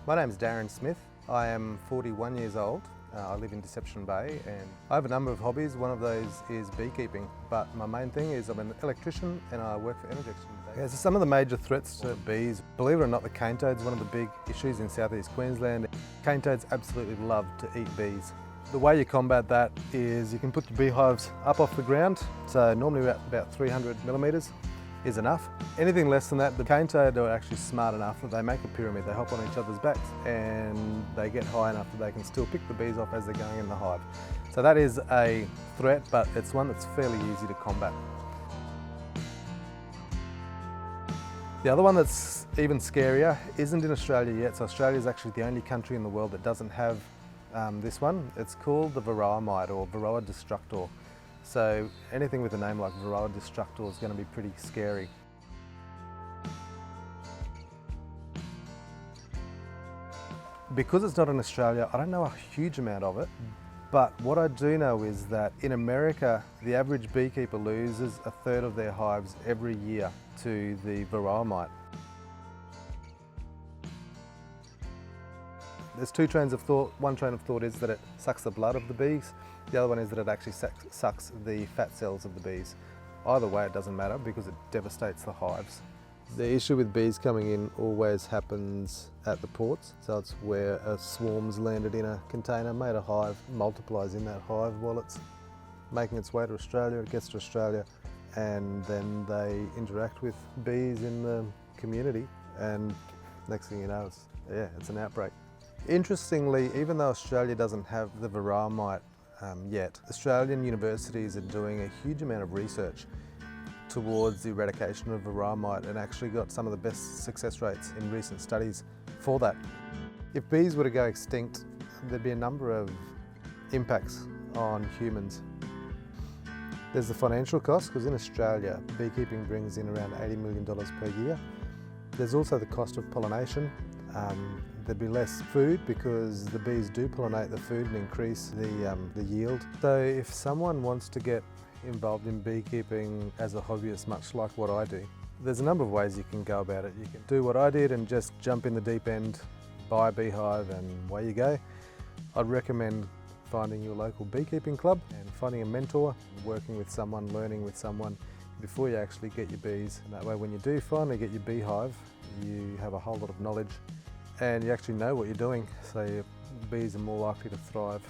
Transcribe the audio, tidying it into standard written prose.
My name's Darren Smith. I am 41 years old. I live in Deception Bay and I have a number of hobbies. One of those is beekeeping, but my main thing is I'm an electrician and I work for Energy. Yeah, so some of the major threats to bees, believe it or not, the cane toad's one of the big issues in southeast Queensland. Cane toads absolutely love to eat bees. The way you combat that is you can put your beehives up off the ground, so normally about 300 millimetres is enough. Anything less than that, the cane toad are actually smart enough that they make a pyramid. They hop on each other's backs and they get high enough that they can still pick the bees off as they're going in the hive. So that is a threat, but it's one that's fairly easy to combat. The other one that's even scarier isn't in Australia yet. So Australia is actually the only country in the world that doesn't have this one. It's called the Varroa mite or Varroa destructor. So anything with a name like Varroa destructor is going to be pretty scary. Because it's not in Australia, I don't know a huge amount of it, but what I do know is that in America, the average beekeeper loses a third of their hives every year to the Varroa mite. There's two trains of thought. One train of thought is that it sucks the blood of the bees. The other one is that it actually sucks the fat cells of the bees. Either way, it doesn't matter because it devastates the hives. The issue with bees coming in always happens at the ports. So it's where a swarm's landed in a container, made a hive, multiplies in that hive while it's making its way to Australia. It gets to Australia and then they interact with bees in the community and next thing you know, it's an outbreak. Interestingly, even though Australia doesn't have the Varroa mite yet, Australian universities are doing a huge amount of research towards the eradication of Varroa mite and actually got some of the best success rates in recent studies for that. If bees were to go extinct, there'd be a number of impacts on humans. There's the financial cost, because in Australia, beekeeping brings in around $80 million per year. There's also the cost of pollination. There'd be less food because the bees do pollinate the food and increase the yield. So if someone wants to get involved in beekeeping as a hobbyist, much like what I do, there's a number of ways you can go about it. You can do what I did and just jump in the deep end, buy a beehive and away you go. I'd recommend finding your local beekeeping club and finding a mentor, working with someone, learning with someone before you actually get your bees. And that way when you do finally get your beehive, you have a whole lot of knowledge and you actually know what you're doing, so your bees are more likely to thrive.